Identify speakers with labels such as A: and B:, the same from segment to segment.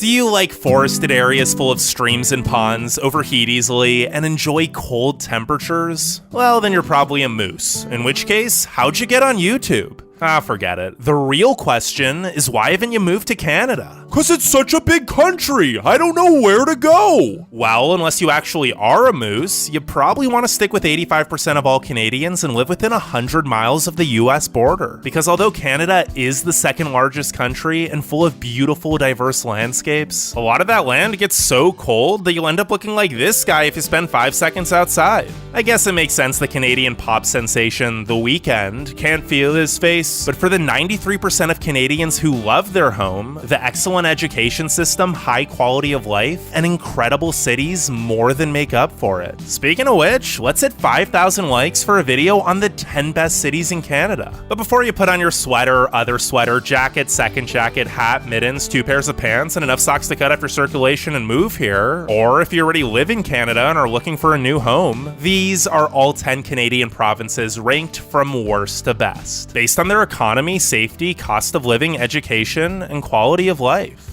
A: Do you like forested areas full of streams and ponds, overheat easily, and enjoy cold temperatures? Well, then you're probably a moose. In which case, how'd you get on YouTube? Forget it. The real question is, why haven't you moved to Canada?
B: 'Cause it's such a big country. I don't know where to go.
A: Well, unless you actually are a moose, you probably want to stick with 85% of all Canadians and live within 100 miles of the US border. Because although Canada is the second largest country and full of beautiful, diverse landscapes, a lot of that land gets so cold that you'll end up looking like this guy if you spend 5 seconds outside. I guess it makes sense the Canadian pop sensation The Weeknd can't feel his face. But for the 93% of Canadians who love their home, the excellent education system, high quality of life, and incredible cities more than make up for it. Speaking of which, let's hit 5,000 likes for a video on the 10 best cities in Canada. But before you put on your sweater, other sweater, jacket, second jacket, hat, mittens, 2 pairs of pants, and enough socks to cut after circulation and move here, or if you already live in Canada and are looking for a new home, these are all 10 Canadian provinces ranked from worst to best, based on their economy, safety, cost of living, education, and quality of life.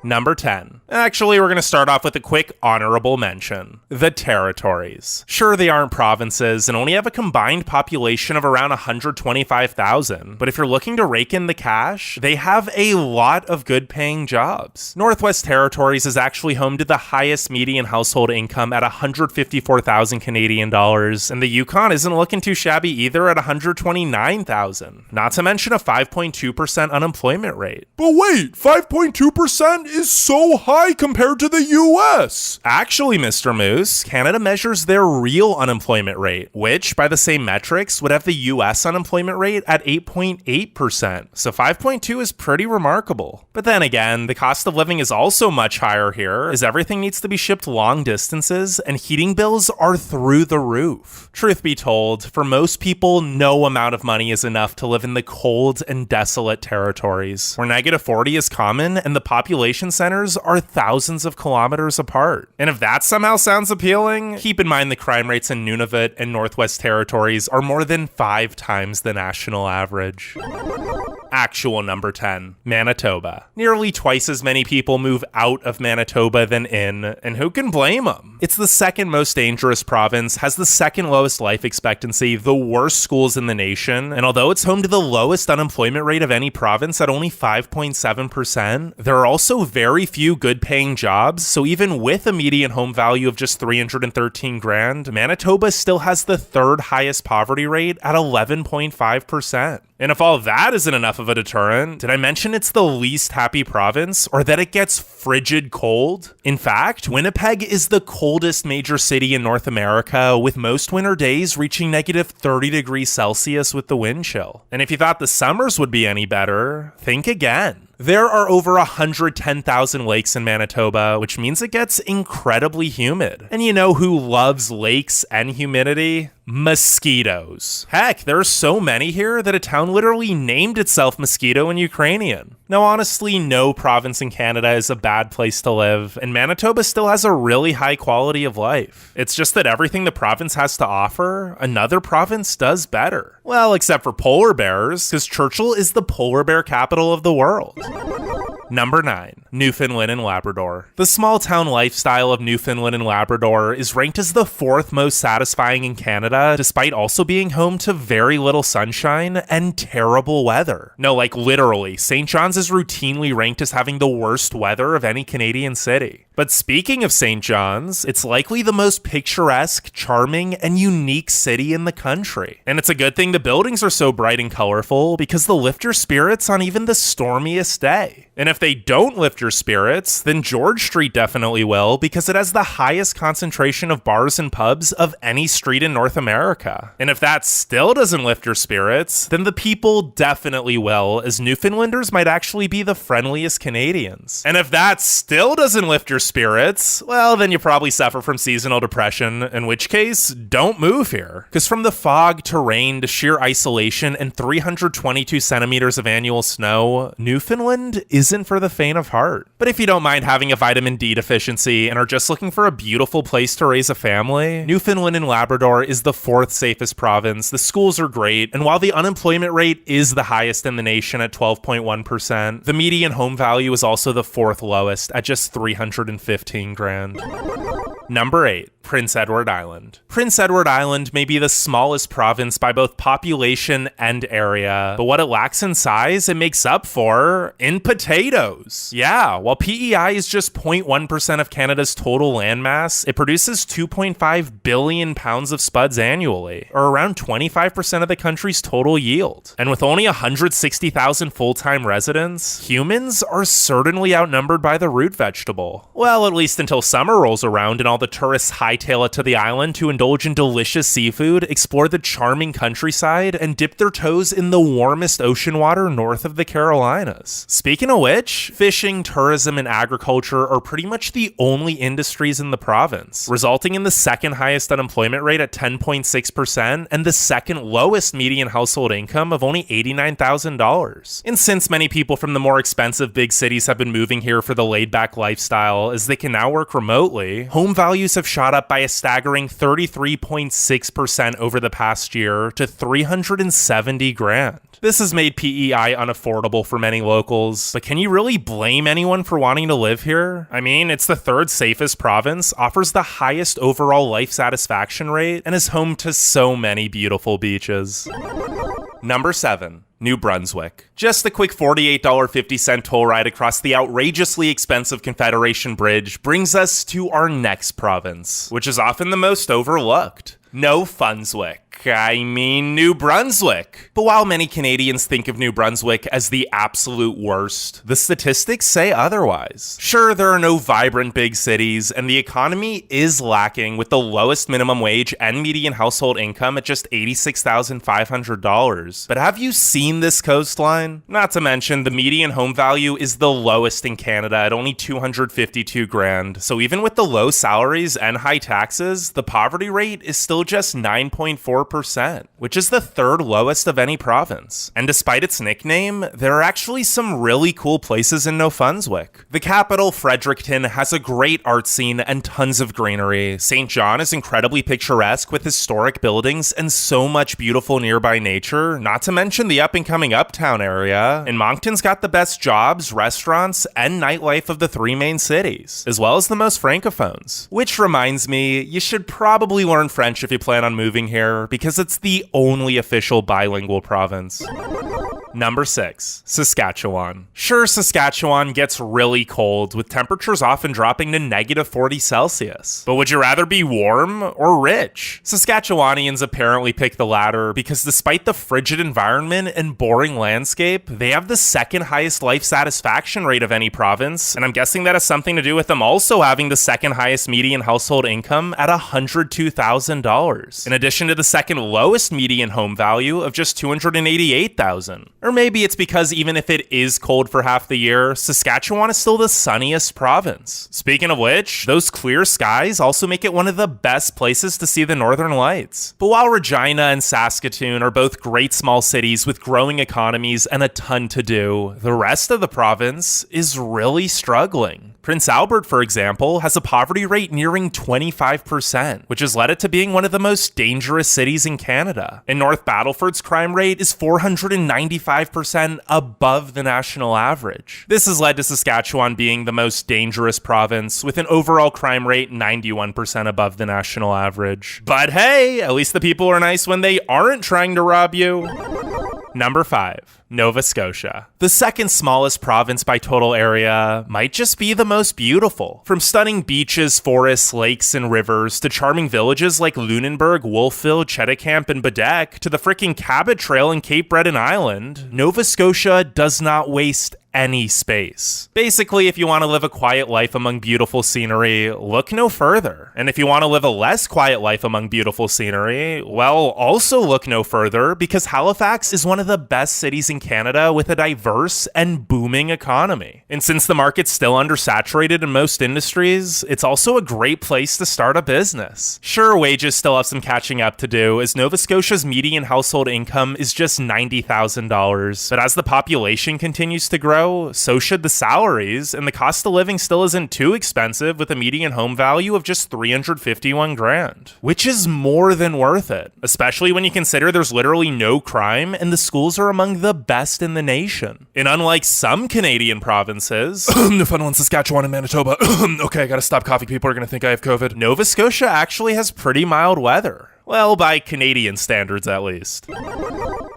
A: Number 10. Actually, we're going to start off with a quick honorable mention. The territories. Sure, they aren't provinces and only have a combined population of around 125,000, but if you're looking to rake in the cash, they have a lot of good-paying jobs. Northwest Territories is actually home to the highest median household income at 154,000 Canadian dollars, and the Yukon isn't looking too shabby either at 129,000. Not to mention a 5.2% unemployment rate.
B: But wait, 5.2% is so high compared to the US.
A: Actually, Mr. Moose, Canada measures their real unemployment rate, which, by the same metrics, would have the US unemployment rate at 8.8%. So 5.2 is pretty remarkable. But then again, the cost of living is also much higher here, as everything needs to be shipped long distances, and heating bills are through the roof. Truth be told, for most people, no amount of money is enough to live in the cold and desolate territories, where -40 is common and the population centers are thousands of kilometers apart. And if that somehow sounds appealing, keep in mind the crime rates in Nunavut and Northwest Territories are more than 5 times the national average. Actual number 10, Manitoba. Nearly twice as many people move out of Manitoba than in, and who can blame them? It's the second most dangerous province, has the second lowest life expectancy, the worst schools in the nation, and although it's home to the lowest unemployment rate of any province at only 5.7%, there are also very few good-paying jobs, so even with a median home value of just $313,000, Manitoba still has the third highest poverty rate at 11.5%. And if all that isn't enough of a deterrent, did I mention it's the least happy province, or that it gets frigid cold? In fact, Winnipeg is the coldest major city in North America, with most winter days reaching -30 degrees Celsius with the wind chill. And if you thought the summers would be any better, think again. There are over 110,000 lakes in Manitoba, which means it gets incredibly humid. And you know who loves lakes and humidity? Mosquitoes. Heck, there are so many here that a town literally named itself Mosquito in Ukrainian. Now, honestly, no province in Canada is a bad place to live, and Manitoba still has a really high quality of life. It's just that everything the province has to offer, another province does better. Well, except for polar bears, because Churchill is the polar bear capital of the world. Number 9, Newfoundland and Labrador. The small town lifestyle of Newfoundland and Labrador is ranked as the 4th most satisfying in Canada, despite also being home to very little sunshine and terrible weather. No, like literally, St. John's is routinely ranked as having the worst weather of any Canadian city. But speaking of St. John's, it's likely the most picturesque, charming, and unique city in the country. And it's a good thing the buildings are so bright and colorful, because they'll lift your spirits on even the stormiest day. And if they don't lift your spirits, then George Street definitely will, because it has the highest concentration of bars and pubs of any street in North America. And if that still doesn't lift your spirits, then the people definitely will, as Newfoundlanders might actually be the friendliest Canadians. And if that still doesn't lift your spirits, well, then you probably suffer from seasonal depression, in which case, don't move here. Because from the fog to rain to sheer isolation and 322 centimeters of annual snow, Newfoundland isn't for the faint of heart. But if you don't mind having a vitamin D deficiency and are just looking for a beautiful place to raise a family, Newfoundland and Labrador is the fourth safest province. The schools are great, and while the unemployment rate is the highest in the nation at 12.1%, the median home value is also the fourth lowest at just $315,000. Number 8. Prince Edward Island. Prince Edward Island may be the smallest province by both population and area, but what it lacks in size, it makes up for in potatoes. Yeah, while PEI is just 0.1% of Canada's total landmass, it produces 2.5 billion pounds of spuds annually, or around 25% of the country's total yield. And with only 160,000 full-time residents, humans are certainly outnumbered by the root vegetable. Well, at least until summer rolls around and all the tourists hightail it to the island to indulge in delicious seafood, explore the charming countryside, and dip their toes in the warmest ocean water north of the Carolinas. Speaking of which, fishing, tourism, and agriculture are pretty much the only industries in the province, resulting in the second highest unemployment rate at 10.6% and the second lowest median household income of only $89,000. And since many people from the more expensive big cities have been moving here for the laid-back lifestyle as they can now work remotely, home values have shot up by a staggering 33.6% over the past year to $370,000. This has made PEI unaffordable for many locals, but can you really blame anyone for wanting to live here? I mean, it's the third safest province, offers the highest overall life satisfaction rate, and is home to so many beautiful beaches. Number 7. New Brunswick. Just a quick $48.50 toll ride across the outrageously expensive Confederation Bridge brings us to our next province, which is often the most overlooked. No Funswick. I mean New Brunswick. But while many Canadians think of New Brunswick as the absolute worst, the statistics say otherwise. Sure, there are no vibrant big cities, and the economy is lacking with the lowest minimum wage and median household income at just $86,500. But have you seen this coastline? Not to mention, the median home value is the lowest in Canada at only $252,000. So even with the low salaries and high taxes, the poverty rate is still just 9.4%, which is the third lowest of any province. And despite its nickname, there are actually some really cool places in New-Brunswick. The capital, Fredericton, has a great art scene and tons of greenery. St. John is incredibly picturesque with historic buildings and so much beautiful nearby nature, not to mention the up-and-coming Uptown area. And Moncton's got the best jobs, restaurants, and nightlife of the three main cities, as well as the most francophones. Which reminds me, you should probably learn French if you plan on moving here, because it's the only official bilingual province. Number 6, Saskatchewan. Sure, Saskatchewan gets really cold, with temperatures often dropping to negative 40 Celsius. But would you rather be warm or rich? Saskatchewanians apparently pick the latter because despite the frigid environment and boring landscape, they have the second highest life satisfaction rate of any province, and I'm guessing that has something to do with them also having the second highest median household income at $102,000, in addition to the second lowest median home value of just $288,000. Or maybe it's because even if it is cold for half the year, Saskatchewan is still the sunniest province. Speaking of which, those clear skies also make it one of the best places to see the Northern Lights. But while Regina and Saskatoon are both great small cities with growing economies and a ton to do, the rest of the province is really struggling. Prince Albert, for example, has a poverty rate nearing 25%, which has led it to being one of the most dangerous cities in Canada. And North Battleford's crime rate is 495% above the national average. This has led to Saskatchewan being the most dangerous province, with an overall crime rate 91% above the national average. But hey, at least the people are nice when they aren't trying to rob you. Number 5. Nova Scotia. The second smallest province by total area might just be the most beautiful. From stunning beaches, forests, lakes, and rivers, to charming villages like Lunenburg, Wolfville, Cheticamp, and Baddeck, to the frickin' Cabot Trail in Cape Breton Island, Nova Scotia does not waste any space. Basically, if you want to live a quiet life among beautiful scenery, look no further. And if you want to live a less quiet life among beautiful scenery, well, also look no further, because Halifax is one of the best cities in Canada with a diverse and booming economy. And since the market's still undersaturated in most industries, it's also a great place to start a business. Sure, wages still have some catching up to do, as Nova Scotia's median household income is just $90,000. But as the population continues to grow, so should the salaries, and the cost of living still isn't too expensive, with a median home value of just $351,000, which is more than worth it, especially when you consider there's literally no crime and the schools are among the best in the nation. And unlike some Canadian provinces,
B: Newfoundland, Saskatchewan, and Manitoba. Okay, I gotta stop coughing. People are gonna think I have COVID.
A: Nova Scotia actually has pretty mild weather. Well, by Canadian standards at least.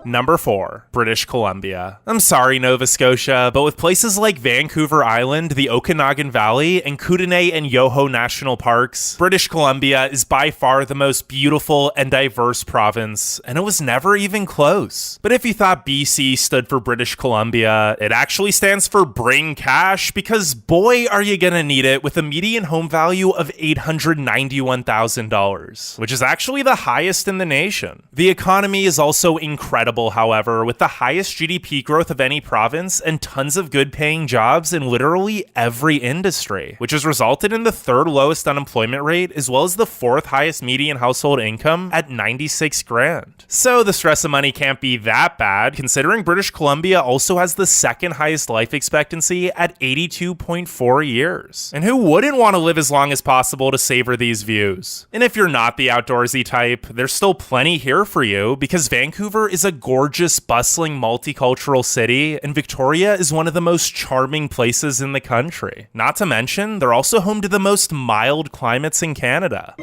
A: Number 4, British Columbia. I'm sorry, Nova Scotia, but with places like Vancouver Island, the Okanagan Valley, and Kootenay and Yoho National Parks, British Columbia is by far the most beautiful and diverse province, and it was never even close. But if you thought BC stood for British Columbia, it actually stands for Bring Cash, because boy are you gonna need it, with a median home value of $891,000, which is actually the highest in the nation. The economy is also incredible, however, with the highest GDP growth of any province and tons of good paying jobs in literally every industry, which has resulted in the 3rd lowest unemployment rate, as well as the 4th highest median household income at $96,000. So the stress of money can't be that bad, considering British Columbia also has the 2nd highest life expectancy at 82.4 years. And who wouldn't want to live as long as possible to savor these views? And if you're not the outdoorsy type, there's still plenty here for you, because Vancouver is a gorgeous, bustling, multicultural city, and Victoria is one of the most charming places in the country. Not to mention, they're also home to the most mild climates in Canada.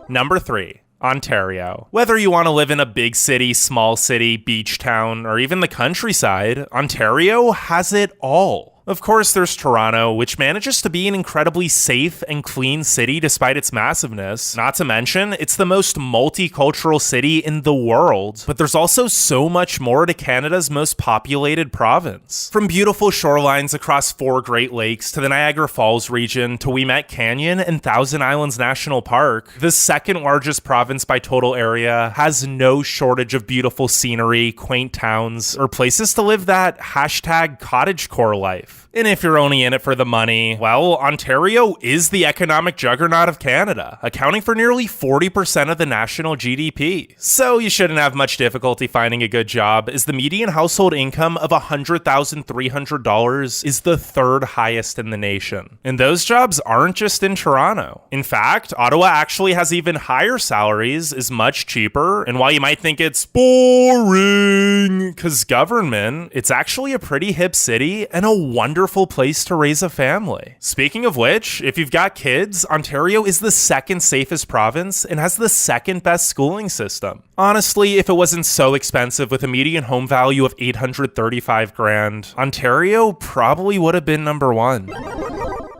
A: Number 3. Ontario. Whether you want to live in a big city, small city, beach town, or even the countryside, Ontario has it all. Of course, there's Toronto, which manages to be an incredibly safe and clean city despite its massiveness. Not to mention, it's the most multicultural city in the world. But there's also so much more to Canada's most populated province. From beautiful shorelines across 4 Great Lakes to the Niagara Falls region to Wilmette Canyon and Thousand Islands National Park, the 2nd largest province by total area has no shortage of beautiful scenery, quaint towns, or places to live that #cottagecore life. And if you're only in it for the money, well, Ontario is the economic juggernaut of Canada, accounting for nearly 40% of the national GDP. So you shouldn't have much difficulty finding a good job, as the median household income of $100,300 is the 3rd highest in the nation. And those jobs aren't just in Toronto. In fact, Ottawa actually has even higher salaries, is much cheaper, and while you might think it's boring because government, it's actually a pretty hip city and a wonderful place to raise a family. Speaking of which, if you've got kids, Ontario is the 2nd safest province and has the 2nd best schooling system. Honestly, if it wasn't so expensive with a median home value of $835,000, Ontario probably would have been number 1.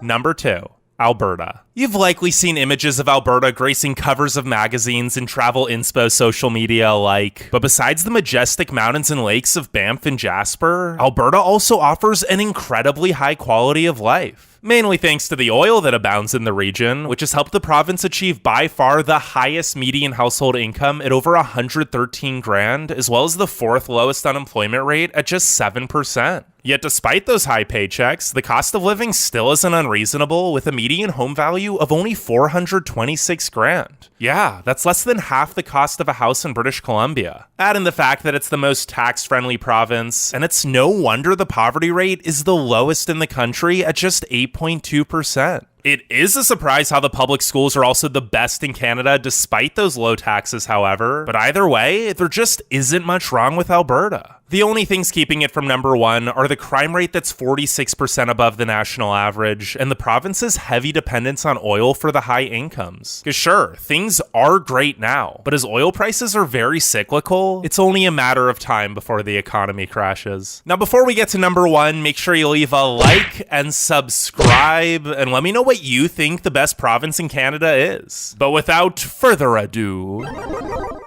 A: Number 2. Alberta. You've likely seen images of Alberta gracing covers of magazines and travel inspo social media alike. But besides the majestic mountains and lakes of Banff and Jasper, Alberta also offers an incredibly high quality of life. Mainly thanks to the oil that abounds in the region, which has helped the province achieve by far the highest median household income at over $113,000, as well as the 4th lowest unemployment rate at just 7%. Yet despite those high paychecks, the cost of living still isn't unreasonable, with a median home value of only $426,000. Yeah, that's less than half the cost of a house in British Columbia. Add in the fact that it's the most tax-friendly province, and it's no wonder the poverty rate is the lowest in the country at just 8.2%. It is a surprise how the public schools are also the best in Canada despite those low taxes, however. But either way, there just isn't much wrong with Alberta. The only things keeping it from number 1 are the crime rate that's 46% above the national average, and the province's heavy dependence on oil for the high incomes. Because sure, things are great now, but as oil prices are very cyclical, it's only a matter of time before the economy crashes. Now, before we get to number 1, make sure you leave a like and subscribe, and let me know what you think the best province in Canada is. But without further ado,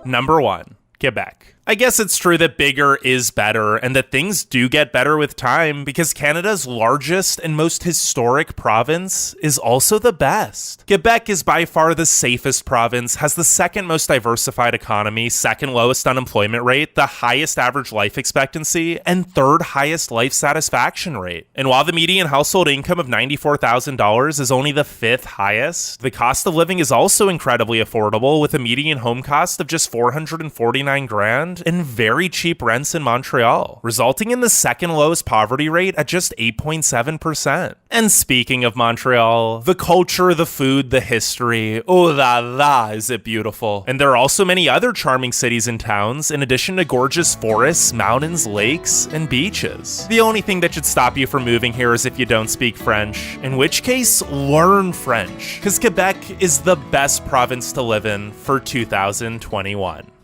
A: number 1, Quebec. I guess it's true that bigger is better and that things do get better with time because Canada's largest and most historic province is also the best. Quebec is by far the safest province, has the second most diversified economy, second lowest unemployment rate, the highest average life expectancy, and third highest life satisfaction rate. And while the median household income of $94,000 is only the fifth highest, the cost of living is also incredibly affordable with a median home cost of just $449,000 and very cheap rents in Montreal, resulting in the second lowest poverty rate at just 8.7%. And speaking of Montreal, the culture, the food, the history, oh la la, is it beautiful. And there are also many other charming cities and towns, in addition to gorgeous forests, mountains, lakes, and beaches. The only thing that should stop you from moving here is if you don't speak French, in which case, learn French, because Quebec is the best province to live in for 2021.